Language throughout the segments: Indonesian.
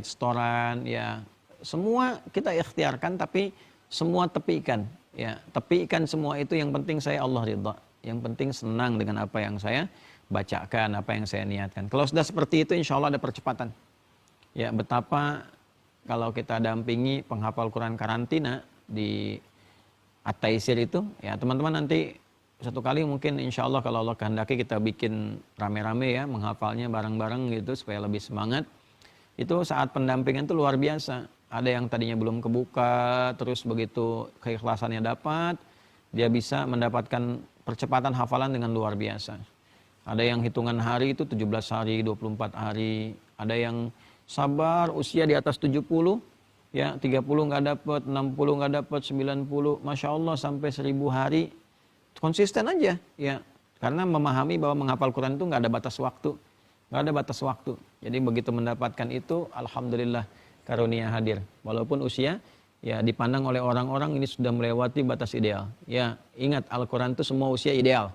restoran, ya semua kita ikhtiarkan, tapi semua tepikan, ya tepikan semua itu. Yang penting saya Allah ridha, yang penting senang dengan apa yang saya bacakan, apa yang saya niatkan. Kalau sudah seperti itu, insya Allah ada percepatan. Ya betapa kalau kita dampingi penghafal Quran karantina di At-Taisir itu, ya teman-teman nanti satu kali mungkin insya Allah kalau Allah kehendaki kita bikin rame-rame ya, menghafalnya bareng-bareng gitu supaya lebih semangat. Itu saat pendampingan itu luar biasa. Ada yang tadinya belum kebuka, terus begitu keikhlasannya dapat, dia bisa mendapatkan percepatan hafalan dengan luar biasa. Ada yang hitungan hari itu 17 hari, 24 hari. Ada yang sabar usia di atas 70, ya 30 nggak dapat, 60 nggak dapat, 90, Masya Allah sampai 1000 hari. Konsisten aja, ya. Karena memahami bahwa menghafal Quran itu nggak ada batas waktu. Nggak ada batas waktu. Jadi begitu mendapatkan itu, alhamdulillah karunia hadir. Walaupun usia ya dipandang oleh orang-orang ini sudah melewati batas ideal. Ya ingat, Al-Quran itu semua usia ideal.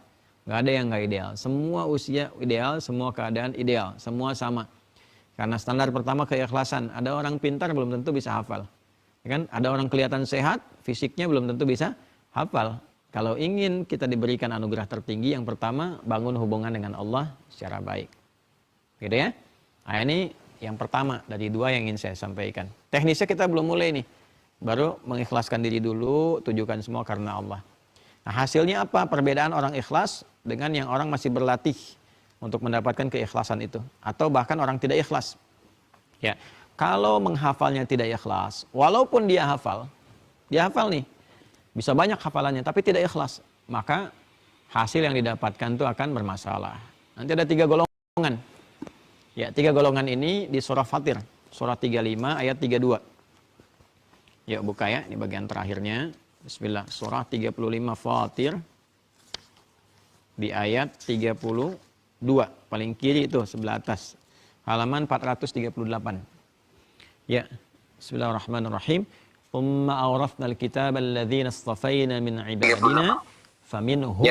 Nggak ada yang nggak ideal. Semua usia ideal, semua keadaan ideal. Semua sama. Karena standar pertama keikhlasan. Ada orang pintar belum tentu bisa hafal. Ya kan? Ada orang kelihatan sehat, fisiknya belum tentu bisa hafal. Kalau ingin kita diberikan anugerah tertinggi, yang pertama bangun hubungan dengan Allah secara baik. Gitu ya. Nah ini yang pertama dari dua yang ingin saya sampaikan. Teknisnya kita belum mulai nih. Baru mengikhlaskan diri dulu, tujukan semua karena Allah. Nah hasilnya apa? Perbedaan orang ikhlas dengan yang orang masih berlatih untuk mendapatkan keikhlasan itu. Atau bahkan orang tidak ikhlas. Ya, kalau menghafalnya tidak ikhlas, walaupun dia hafal nih, bisa banyak hafalannya, tapi tidak ikhlas, maka hasil yang didapatkan itu akan bermasalah. Nanti ada 3 golongan. Ya, 3 golongan ini di surah Fatir, surah 35 ayat 32. Ya, buka ya, ini bagian terakhirnya. Bismillah, surah 35 Fatir di ayat 32, paling kiri itu sebelah atas. Halaman 438. Ya, bismillahirrahmanirrahim. Thumma awrafna al-kitaba alladhina istafayna min ibadina faminhum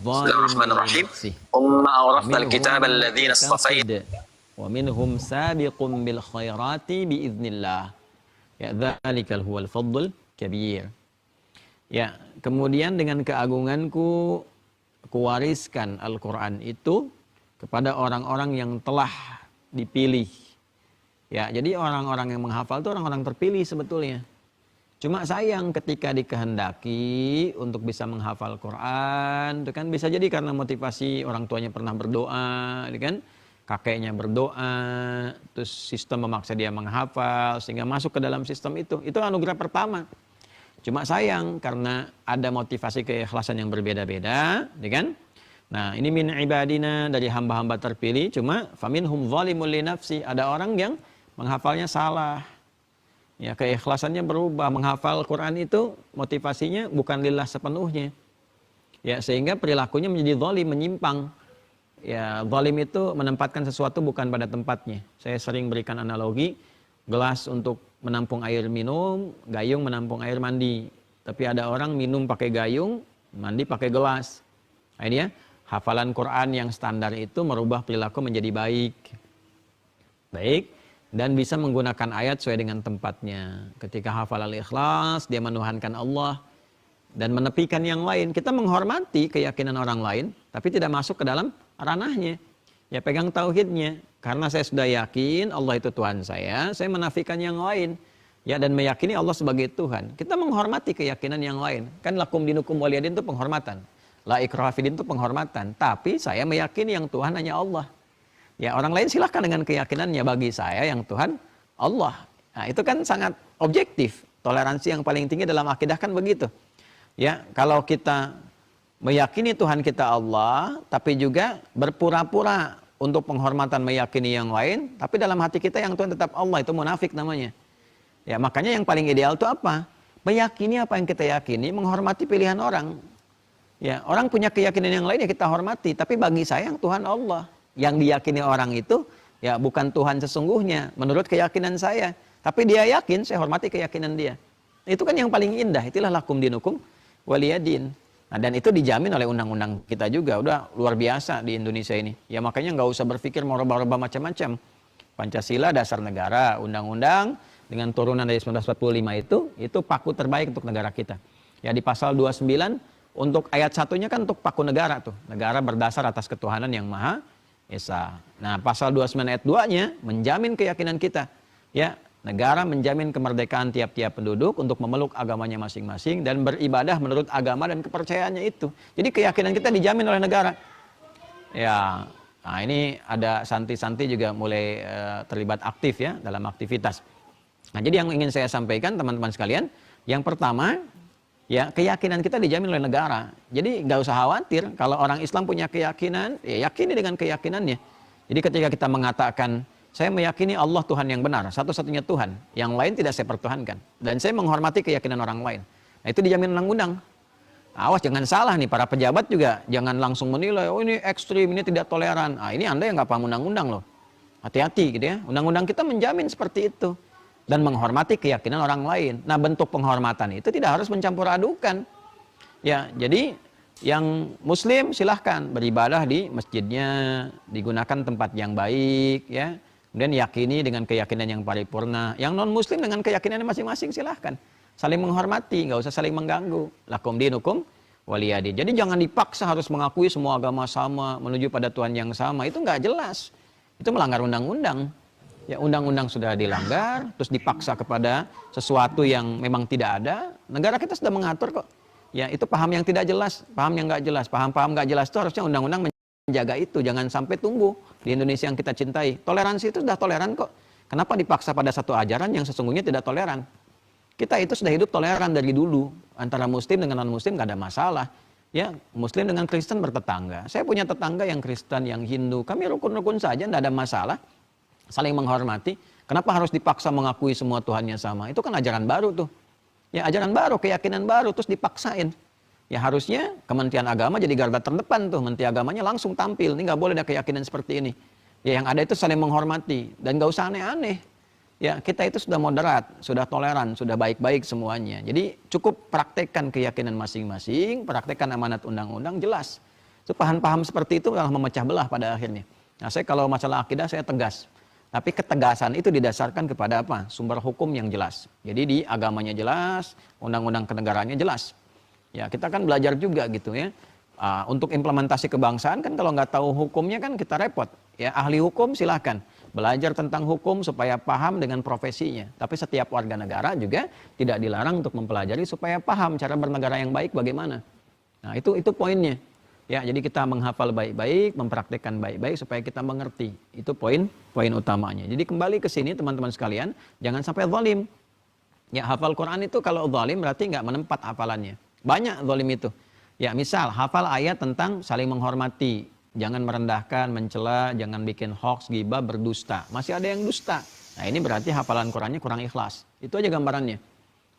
zalimun li nafsihi. Thumma awrafna al-kitaba alladhina istafayna wa minhum sabiqun bil khairati biiznillah. Ya, dzalikal huwal fadlul kabir. Ya, kemudian dengan keagunganku kuwariskan Al-Qur'an itu kepada orang-orang yang telah dipilih. Ya, jadi orang-orang yang menghafal itu orang-orang terpilih sebetulnya. Cuma sayang ketika dikehendaki untuk bisa menghafal Quran, itu kan bisa jadi karena motivasi orang tuanya pernah berdoa, gitu kan? Kakeknya berdoa, terus sistem memaksa dia menghafal sehingga masuk ke dalam sistem itu. Itu anugerah pertama. Cuma sayang karena ada motivasi keikhlasan yang berbeda-beda, ya kan? Nah, ini min ibadina, dari hamba-hamba terpilih, cuma faminhum zalimul li nafsi, ada orang yang menghafalnya salah. Ya, keikhlasannya berubah, menghafal Quran itu motivasinya bukan lillah sepenuhnya. Ya, sehingga perilakunya menjadi zalim, menyimpang. Ya, zalim itu menempatkan sesuatu bukan pada tempatnya. Saya sering berikan analogi, gelas untuk menampung air minum, gayung menampung air mandi. Tapi ada orang minum pakai gayung, mandi pakai gelas. Nah, ini ya, hafalan Quran yang standar itu merubah perilaku menjadi baik. Baik, dan bisa menggunakan ayat sesuai dengan tempatnya. Ketika hafal al-ikhlas, dia menuhankan Allah dan menepikan yang lain. Kita menghormati keyakinan orang lain, tapi tidak masuk ke dalam ranahnya. Ya, pegang tauhidnya. Karena saya sudah yakin Allah itu Tuhan saya menafikan yang lain. Ya, dan meyakini Allah sebagai Tuhan. Kita menghormati keyakinan yang lain. Kan lakum dinukum waliyadin itu penghormatan. La ikraha fidin itu penghormatan. Tapi saya meyakini yang Tuhan hanya Allah. Ya, orang lain silahkan dengan keyakinannya, bagi saya yang Tuhan Allah. Nah, itu kan sangat objektif. Toleransi yang paling tinggi dalam akidah kan begitu. Ya, kalau kita meyakini Tuhan kita Allah, tapi juga berpura-pura untuk penghormatan meyakini yang lain, tapi dalam hati kita yang Tuhan tetap Allah, itu munafik namanya. Ya, makanya yang paling ideal itu apa? Meyakini apa yang kita yakini, menghormati pilihan orang. Ya, orang punya keyakinan yang lain ya kita hormati, tapi bagi saya yang Tuhan Allah. Yang diyakini orang itu ya bukan Tuhan sesungguhnya menurut keyakinan saya, tapi dia yakin, saya hormati keyakinan dia. Itu kan yang paling indah. Itulah lakum dinukum waliyadin. Nah, dan itu dijamin oleh undang-undang kita juga. Udah luar biasa di Indonesia ini. Ya makanya nggak usah berpikir mau rubah-rubah macam-macam. Pancasila dasar negara, undang-undang dengan turunan dari 1945 itu paku terbaik untuk negara kita. Ya di pasal 29 untuk ayat satunya kan untuk paku negara tuh. Negara berdasar atas ketuhanan yang Maha Esa. Nah, pasal 29 ayat 2-nya menjamin keyakinan kita. Ya, negara menjamin kemerdekaan tiap-tiap penduduk untuk memeluk agamanya masing-masing dan beribadah menurut agama dan kepercayaannya itu. Jadi keyakinan kita dijamin oleh negara. Ya, nah ini ada santi-santi juga mulai terlibat aktif ya dalam aktivitas. Nah, jadi yang ingin saya sampaikan teman-teman sekalian, yang pertama, ya keyakinan kita dijamin oleh negara. Jadi nggak usah khawatir kalau orang Islam punya keyakinan, ya yakini dengan keyakinannya. Jadi ketika kita mengatakan, saya meyakini Allah Tuhan yang benar, satu-satunya Tuhan, yang lain tidak saya pertuhankan. Dan saya menghormati keyakinan orang lain. Nah itu dijamin undang-undang. Awas jangan salah nih, para pejabat juga jangan langsung menilai, oh ini ekstrim, ini tidak toleran. Ah ini Anda yang nggak paham undang-undang loh. Hati-hati gitu ya. Undang-undang kita menjamin seperti itu. Dan menghormati keyakinan orang lain. Nah bentuk penghormatan itu tidak harus mencampur adukan. Ya, jadi yang muslim silahkan beribadah di masjidnya, digunakan tempat yang baik ya. Kemudian yakini dengan keyakinan yang paripurna. Yang non muslim dengan keyakinannya masing-masing silahkan. Saling menghormati, nggak usah saling mengganggu. Lakum dinukum waliyadin. Jadi jangan dipaksa harus mengakui semua agama sama, menuju pada Tuhan yang sama. Itu nggak jelas. Itu melanggar undang-undang. Ya undang-undang sudah dilanggar, terus dipaksa kepada sesuatu yang memang tidak ada. Negara kita sudah mengatur kok. Ya itu paham yang tidak jelas, paham yang nggak jelas, paham-paham nggak jelas itu harusnya undang-undang menjaga itu. Jangan sampai tumbuh di Indonesia yang kita cintai. Toleransi itu sudah toleran kok. Kenapa dipaksa pada satu ajaran yang sesungguhnya tidak toleran? Kita itu sudah hidup toleran dari dulu. Antara muslim dengan non-muslim nggak ada masalah. Ya, muslim dengan Kristen bertetangga. Saya punya tetangga yang Kristen, yang Hindu. Kami rukun-rukun saja, nggak ada masalah. Saling menghormati. Kenapa harus dipaksa mengakui semua Tuhannya sama? Itu kan ajaran baru tuh. Ya ajaran baru, keyakinan baru, terus dipaksain. Ya harusnya Kementerian Agama jadi garda terdepan tuh. Menteri Agamanya langsung tampil. Ini nggak boleh ada keyakinan seperti ini. Ya yang ada itu saling menghormati. Dan nggak usah aneh-aneh. Ya kita itu sudah moderat, sudah toleran, sudah baik-baik semuanya. Jadi cukup praktekkan keyakinan masing-masing, praktekkan amanat undang-undang, jelas. So, paham-paham seperti itu malah memecah belah pada akhirnya. Nah saya kalau masalah akidah saya tegas. Tapi ketegasan itu didasarkan kepada apa? Sumber hukum yang jelas. Jadi di agamanya jelas, undang-undang kenegaraannya jelas. Ya kita kan belajar juga gitu ya. Untuk implementasi kebangsaan kan kalau nggak tahu hukumnya kan kita repot. Ya ahli hukum silahkan belajar tentang hukum supaya paham dengan profesinya. Tapi setiap warga negara juga tidak dilarang untuk mempelajari supaya paham cara bernegara yang baik bagaimana. Nah itu poinnya. Ya, jadi kita menghafal baik-baik, mempraktekkan baik-baik supaya kita mengerti. Itu poin utamanya. Jadi kembali ke sini teman-teman sekalian, jangan sampai zalim. Ya, hafal Quran itu kalau zalim berarti nggak menempat hafalannya. Banyak zalim itu. Ya, misal hafal ayat tentang saling menghormati, jangan merendahkan, mencela, jangan bikin hoax, ghibah, berdusta. Masih ada yang dusta. Nah, ini berarti hafalan Qurannya kurang ikhlas. Itu aja gambarannya.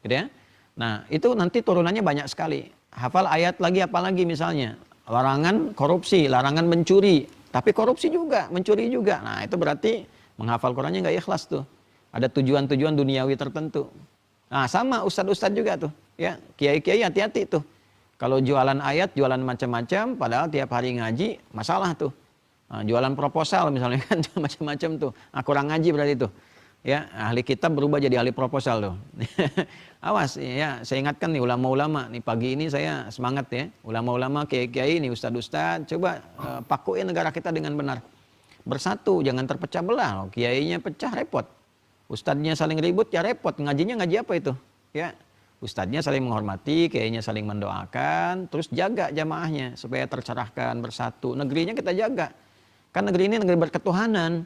Gitu ya. Nah, itu nanti turunannya banyak sekali. Hafal ayat lagi apalagi misalnya larangan korupsi, larangan mencuri, tapi korupsi juga, mencuri juga. Nah itu berarti menghafal Qurannya nggak ikhlas tuh. Ada tujuan-tujuan duniawi tertentu. Nah sama ustadz-ustadz juga tuh, ya kiai-kiai hati-hati tuh. Kalau jualan ayat, jualan macam-macam, padahal tiap hari ngaji, masalah tuh. Nah, jualan proposal misalnya kan macam-macam tuh. Nah, kurang ngaji berarti tuh. Ya, ahli kitab berubah jadi ahli proposal tuh. Awas ya, saya ingatkan nih ulama-ulama nih pagi ini saya semangat ya. Ulama-ulama, kiai-kiai nih, ustadz-ustadz coba pakuin negara kita dengan benar. Bersatu, jangan terpecah belah loh. Kiainya pecah repot. Ustadznya saling ribut ya repot. Ngajinya ngaji apa itu? Ya, ustadznya saling menghormati, kiainya saling mendoakan, terus jaga jamaahnya supaya tercerahkan, bersatu. Negerinya kita jaga. Kan negeri ini negeri berketuhanan.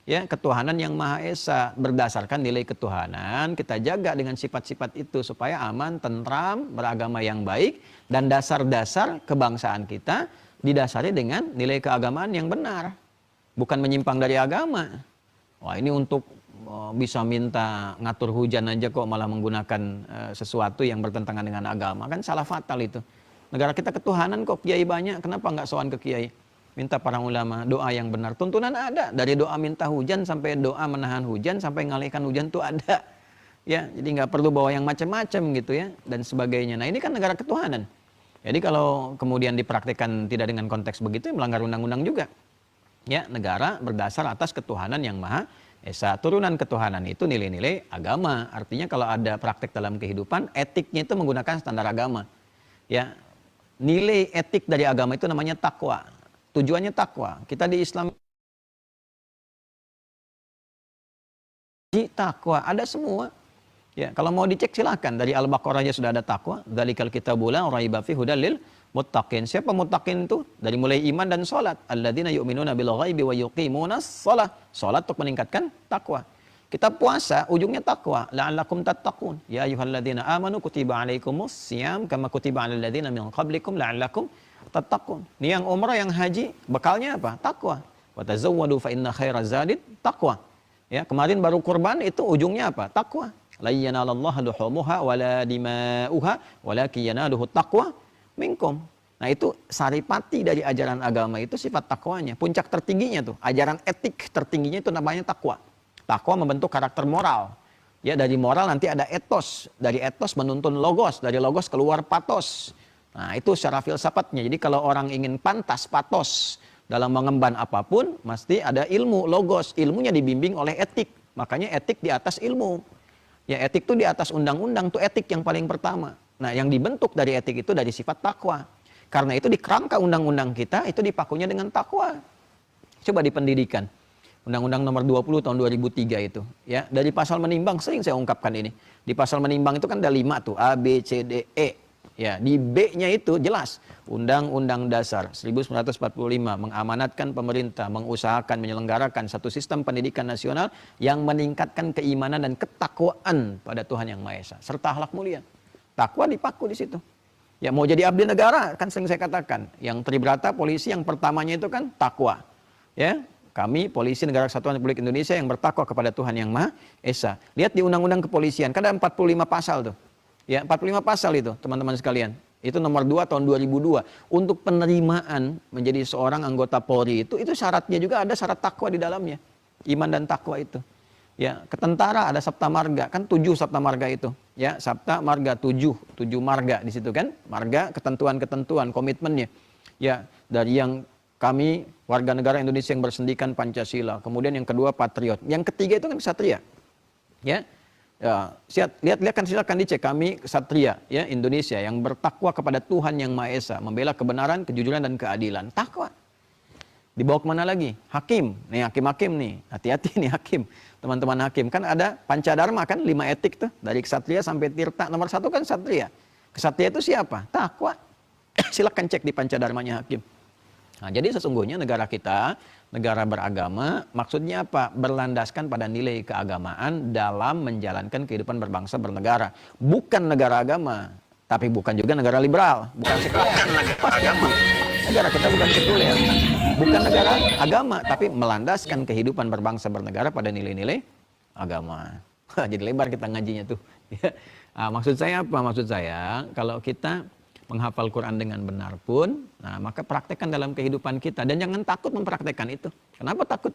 Ya, ketuhanan yang Maha Esa, berdasarkan nilai ketuhanan kita jaga dengan sifat-sifat itu supaya aman, tentram, beragama yang baik, dan dasar-dasar kebangsaan kita didasari dengan nilai keagamaan yang benar, bukan menyimpang dari agama. Wah ini untuk bisa minta ngatur hujan aja kok malah menggunakan sesuatu yang bertentangan dengan agama, kan salah fatal itu. Negara kita ketuhanan kok, kiai banyak, kenapa nggak sowan ke kiai? Minta para ulama, doa yang benar. Tuntunan ada, dari doa minta hujan sampai doa menahan hujan, sampai ngalihkan hujan tuh ada. Ya, jadi nggak perlu bawa yang macam-macam gitu ya, dan sebagainya. Nah ini kan negara ketuhanan. Jadi kalau kemudian dipraktikkan tidak dengan konteks begitu, melanggar undang-undang juga. Ya, negara berdasar atas ketuhanan yang Maha Esa. Turunan ketuhanan itu nilai-nilai agama. Artinya kalau ada praktek dalam kehidupan, etiknya itu menggunakan standar agama. Ya, nilai etik dari agama itu namanya takwa. Tujuannya takwa. Kita di Islam takwa ada semua. Ya, kalau mau dicek silakan dari Al-Baqarah aja sudah ada takwa. Dzalikal kitabul la raiba fihi hudal lil muttaqin. Siapa muttaqin itu? Dari mulai iman dan salat. Alladzina yu'minuna bil ghaibi wa yuqimunas shalah. Salat untuk meningkatkan takwa. Kita puasa ujungnya takwa. La'allakum tattaqun. Ya ayyuhalladzina amanu kutiba alaikumus syiyam kama kutiba alal ladzina min qablikum la'allakum tattaqun. Ini yang umrah, yang haji, bekalnya apa? Takwa. Wa tazawwadu fa inna khairaz zadid taqwa. Ya, kemarin baru kurban itu ujungnya apa? Takwa. La yanalallaha luhumuha wala dima'uha walakin yanaluhu taqwa minkum. Nah, itu saripati dari ajaran agama itu sifat takwanya. Puncak tertingginya tuh, ajaran etik tertingginya itu namanya takwa. Takwa membentuk karakter moral. Ya, dari moral nanti ada etos, dari etos menuntun logos, dari logos keluar patos. Nah, itu secara filsafatnya. Jadi kalau orang ingin pantas, patos dalam mengemban apapun, mesti ada ilmu, logos. Ilmunya dibimbing oleh etik. Makanya etik di atas ilmu. Ya, etik itu di atas undang-undang, itu etik yang paling pertama. Nah, yang dibentuk dari etik itu dari sifat takwa. Karena itu di kerangka undang-undang kita, itu dipakunya dengan takwa. Coba di pendidikan. Undang-Undang nomor 20 tahun 2003 itu. Ya, dari pasal menimbang, sering saya ungkapkan ini. Di pasal menimbang itu kan ada 5 tuh, A, B, C, D, E. Ya, di B-nya itu jelas. Undang-Undang Dasar 1945 mengamanatkan pemerintah, mengusahakan, menyelenggarakan satu sistem pendidikan nasional yang meningkatkan keimanan dan ketakwaan pada Tuhan Yang Maha Esa. Serta akhlak mulia. Takwa dipaku di situ. Ya, mau jadi abdi negara, kan sering saya katakan. Yang tribrata polisi yang pertamanya itu kan takwa. Ya, kami polisi Negara Kesatuan Republik Indonesia yang bertakwa kepada Tuhan Yang Maha Esa. Lihat di Undang-Undang Kepolisian, kan ada 45 pasal tuh. Ya, 45 pasal itu, teman-teman sekalian. Itu nomor 2 tahun 2002. Untuk penerimaan menjadi seorang anggota Polri itu syaratnya juga ada syarat takwa di dalamnya. Iman dan takwa itu. Ya, ke tentara ada Sabta Marga, kan 7 Sabta Marga itu. Ya, Sabta Marga 7 marga di situ kan. Marga, ketentuan-ketentuan, komitmennya. Ya, dari yang kami warga negara Indonesia yang bersendikan Pancasila. Kemudian yang kedua patriot. Yang ketiga itu kan Ksatria. Ya. Ya, lihat kan silakan dicek, kami Ksatria ya Indonesia yang bertakwa kepada Tuhan Yang Maha Esa, membela kebenaran, kejujuran dan keadilan. Takwa. Dibawa kemana lagi? Hakim. Nih hakim-hakim nih. Hati-hati nih hakim. Teman-teman hakim kan ada Pancadharma kan 5 etik tuh dari Ksatria sampai Tirta. Nomor 1 kan Ksatria. Ksatria itu siapa? Takwa. Silakan cek di Pancadharmanya hakim. Nah, jadi sesungguhnya negara kita, negara beragama, maksudnya apa? Berlandaskan pada nilai keagamaan dalam menjalankan kehidupan berbangsa bernegara. Bukan negara agama, tapi bukan juga negara liberal, bukan sekuler. Negara kita bukan sekuler, bukan negara agama, tapi melandaskan kehidupan berbangsa bernegara pada nilai-nilai agama. Jadi lebar kita ngajinya tuh. Nah, maksud saya apa? Maksud saya kalau kita menghafal Quran dengan benar pun, nah maka praktekkan dalam kehidupan kita. Dan jangan takut mempraktekkan itu. Kenapa takut?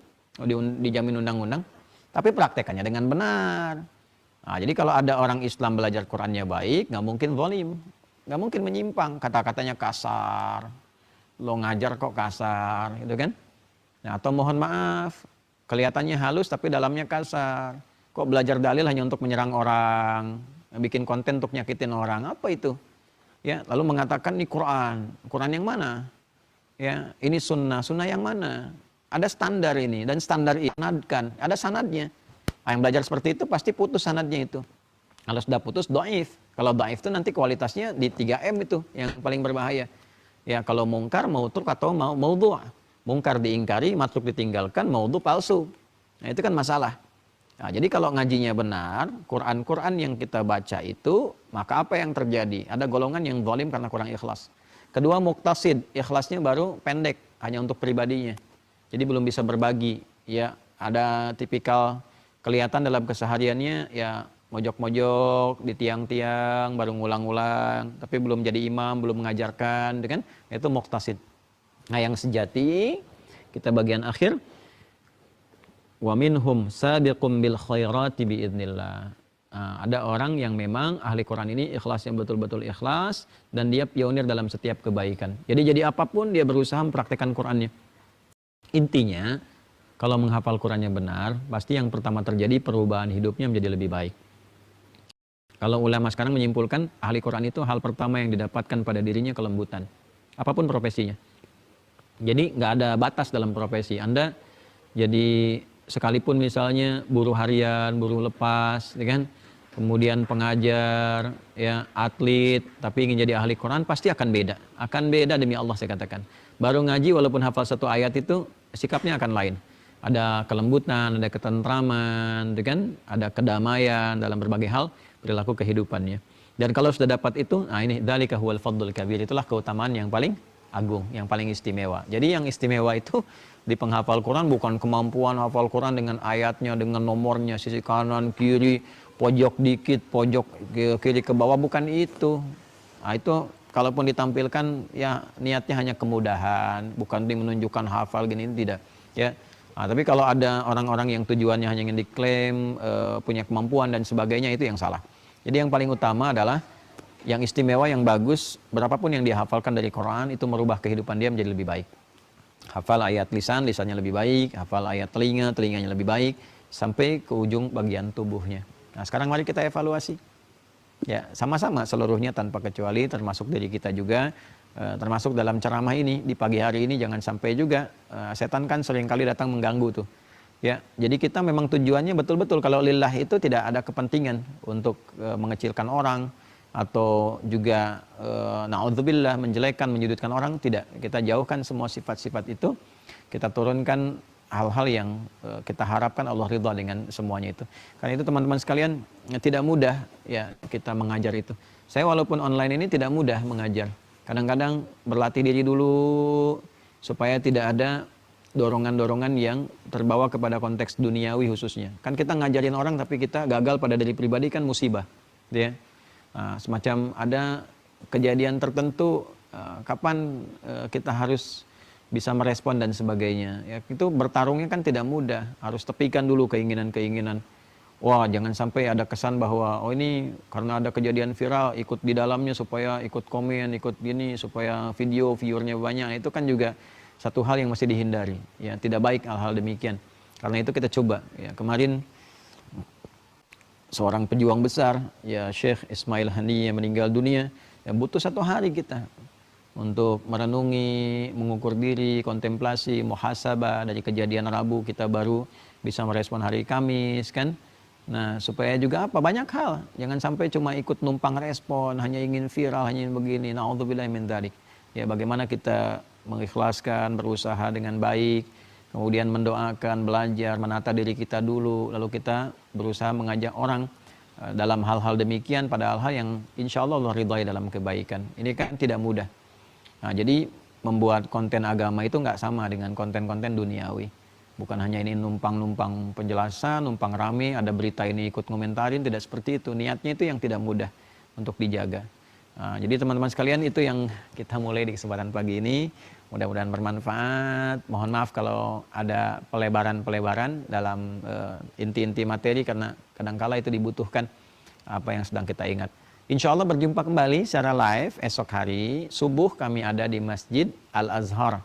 Dijamin undang-undang. Tapi praktekannya dengan benar. Nah, jadi kalau ada orang Islam belajar Qurannya baik, nggak mungkin zalim. Nggak mungkin menyimpang. Kata-katanya kasar. Lo ngajar kok kasar, gitu kan? Nah, atau mohon maaf, kelihatannya halus tapi dalamnya kasar. Kok belajar dalil hanya untuk menyerang orang, bikin konten untuk nyakitin orang. Apa itu? Ya, lalu mengatakan ini Quran yang mana? Ya, ini sunnah yang mana? Ada standar ini dan standar ini ada sanadnya. Nah, yang belajar seperti itu pasti putus sanadnya itu. Kalau sudah putus dhaif. Kalau dhaif itu nanti kualitasnya di 3M itu yang paling berbahaya. Ya, kalau mungkar, mautruk atau maudhu'. Mungkar diingkari, matruk ditinggalkan, maudhu' palsu. Nah, itu kan masalah. Nah, jadi kalau ngajinya benar, Quran yang kita baca itu, maka apa yang terjadi? Ada golongan yang zalim karena kurang ikhlas. Kedua, muktasid, ikhlasnya baru pendek, hanya untuk pribadinya. Jadi belum bisa berbagi. Ya, ada tipikal kelihatan dalam kesehariannya, ya mojok-mojok, di tiang-tiang, baru ngulang-ngulang, tapi belum jadi imam, belum mengajarkan, kan? Itu muktasid. Nah, yang sejati, kita bagian akhir, wa minhum sabiqum bil khairati biidznillah. Ada orang yang memang ahli Quran ini ikhlasnya betul-betul ikhlas dan dia pionir dalam setiap kebaikan. Jadi apapun dia berusaha mempraktekkan Qurannya. Intinya kalau menghafal Qurannya benar, pasti yang pertama terjadi perubahan hidupnya menjadi lebih baik. Kalau ulama sekarang menyimpulkan, ahli Quran itu hal pertama yang didapatkan pada dirinya kelembutan. Apapun profesinya. Jadi nggak ada batas dalam profesi. Anda jadi sekalipun misalnya buruh harian, buruh lepas, ya kan? Kemudian pengajar, ya atlet, tapi ingin jadi ahli Quran, pasti akan beda. Akan beda demi Allah saya katakan. Baru ngaji walaupun hafal satu ayat itu, sikapnya akan lain. Ada kelembutan, ada ketentraman, ya kan? Ada kedamaian dalam berbagai hal perilaku kehidupannya. Dan kalau sudah dapat itu, nah ini dzalika huwal fadlul kabir, itulah keutamaan yang paling agung, yang paling istimewa. Jadi yang istimewa itu di penghafal Quran bukan kemampuan hafal Quran dengan ayatnya, dengan nomornya, sisi kanan, kiri, pojok dikit, pojok kiri ke bawah, bukan itu. Nah, itu kalaupun ditampilkan ya niatnya hanya kemudahan, bukan menunjukkan hafal gini, tidak. Ya. Nah, tapi kalau ada orang-orang yang tujuannya hanya ingin diklaim, punya kemampuan dan sebagainya, itu yang salah. Jadi yang paling utama adalah yang istimewa, yang bagus, berapapun yang dia hafalkan dari Quran, itu merubah kehidupan dia menjadi lebih baik. Hafal ayat lisan, lisannya lebih baik. Hafal ayat telinga, telinganya lebih baik. Sampai ke ujung bagian tubuhnya. Nah sekarang mari kita evaluasi. Ya sama-sama seluruhnya tanpa kecuali, termasuk diri kita juga. Termasuk dalam ceramah ini, di pagi hari ini jangan sampai juga. Setan kan seringkali datang mengganggu tuh. Ya, jadi kita memang tujuannya betul-betul kalau lillah itu tidak ada kepentingan untuk mengecilkan orang atau juga naudzubillah menjelekkan, menyudutkan orang, tidak. Kita jauhkan semua sifat-sifat itu. Kita turunkan hal-hal yang kita harapkan Allah ridha dengan semuanya itu. Karena itu teman-teman sekalian, tidak mudah ya kita mengajar itu. Saya walaupun online ini tidak mudah mengajar. Kadang-kadang berlatih diri dulu supaya tidak ada dorongan-dorongan yang terbawa kepada konteks duniawi khususnya. Kan kita ngajarin orang tapi kita gagal pada diri pribadi, kan musibah. Ya. Nah, semacam ada kejadian tertentu, kapan kita harus bisa merespon dan sebagainya. Ya, itu bertarungnya kan tidak mudah. Harus tepikan dulu keinginan-keinginan. Wah, jangan sampai ada kesan bahwa oh ini karena ada kejadian viral, ikut di dalamnya supaya ikut komen, ikut gini supaya viewernya banyak. Itu kan juga satu hal yang mesti dihindari, ya tidak baik hal-hal demikian. Karena itu kita coba, ya kemarin seorang pejuang besar, ya Syekh Ismail Hani yang meninggal dunia, ya butuh 1 hari kita untuk merenungi, mengukur diri, kontemplasi, muhasabah dari kejadian Rabu kita baru bisa merespon hari Kamis kan. Nah supaya juga apa, banyak hal, jangan sampai cuma ikut numpang respon, hanya ingin viral, hanya ingin begini. Na'udzubillahi min dzalik. Ya bagaimana kita mengikhlaskan, berusaha dengan baik, kemudian mendoakan, belajar, menata diri kita dulu, lalu kita berusaha mengajak orang dalam hal-hal demikian pada hal-hal yang insya Allah Allah ridhai dalam kebaikan. Ini kan tidak mudah. Nah, jadi membuat konten agama itu nggak sama dengan konten-konten duniawi. Bukan hanya ini numpang-numpang penjelasan, numpang rame, ada berita ini ikut komentarin, tidak seperti itu. Niatnya itu yang tidak mudah untuk dijaga. Nah, jadi teman-teman sekalian, itu yang kita mulai di kesempatan pagi ini. Mudah-mudahan bermanfaat. Mohon maaf kalau ada pelebaran-pelebaran dalam inti-inti materi, karena kadangkala itu dibutuhkan apa yang sedang kita ingat. Insya Allah berjumpa kembali secara live esok hari. Subuh kami ada di Masjid Al-Azhar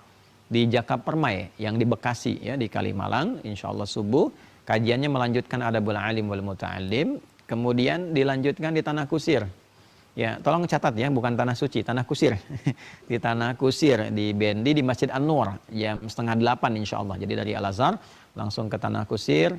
di Jakab Permai yang di Bekasi, ya di Kalimalang. Insya Allah subuh kajiannya melanjutkan Adabul Alim wal Muta'allim. Kemudian dilanjutkan di Tanah Kusir. Ya, tolong catat ya, bukan Tanah Suci, Tanah Kusir. Di Tanah Kusir, di Bendi, di Masjid An-Nur, jam 7:30 insya Allah. Jadi dari Al-Azhar langsung ke Tanah Kusir,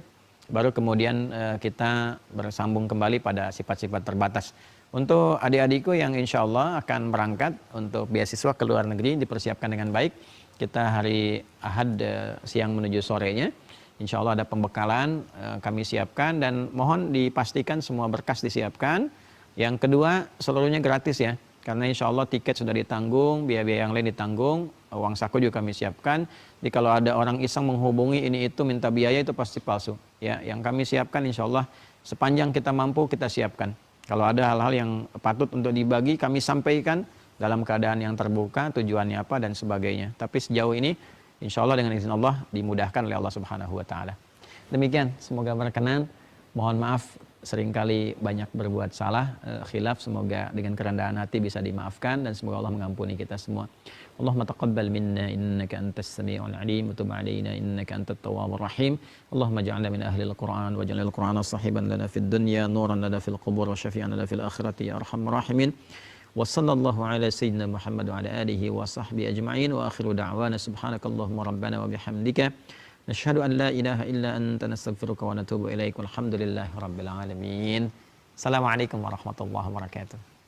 baru kemudian kita bersambung kembali pada sifat-sifat terbatas. Untuk adik-adikku yang insya Allah akan berangkat untuk beasiswa ke luar negeri, dipersiapkan dengan baik. Kita hari Ahad siang menuju sorenya, insya Allah ada pembekalan kami siapkan, dan mohon dipastikan semua berkas disiapkan. Yang kedua, seluruhnya gratis ya, karena insya Allah tiket sudah ditanggung, biaya-biaya yang lain ditanggung, uang saku juga kami siapkan. Jadi kalau ada orang iseng menghubungi ini itu minta biaya, itu pasti palsu. Ya, yang kami siapkan insya Allah sepanjang kita mampu kita siapkan. Kalau ada hal-hal yang patut untuk dibagi, kami sampaikan dalam keadaan yang terbuka, tujuannya apa dan sebagainya. Tapi sejauh ini insya Allah dengan izin Allah dimudahkan oleh Allah Subhanahu Wa Taala. Demikian, semoga berkenan. Mohon maaf seringkali banyak berbuat salah, khilaf, semoga dengan kerendahan hati bisa dimaafkan dan semoga Allah mengampuni kita semua. Allahumma taqabbal minna innaka antas sami'ul alim wa tub 'alaina innaka antat tawwabur rahim. Allahumma ij'alna min ahlil Qur'an waj'alil Qur'ana sahiban lana fid dunya nuran lana fil qubur wa syafi'an lana fil akhirati ya arhamar rahimin. Wa sallallahu ala sayyidina Muhammad wa ala alihi wa sahbihi ajma'in wa akhiru da'wana subhanakallahumma rabbana wa bihamdika nashhadu an la ilaha illa anta nastaghfiruka wa natubu ilaik walhamdulillahi rabbil alamin. Assalamualaikum warahmatullahi wabarakatuh.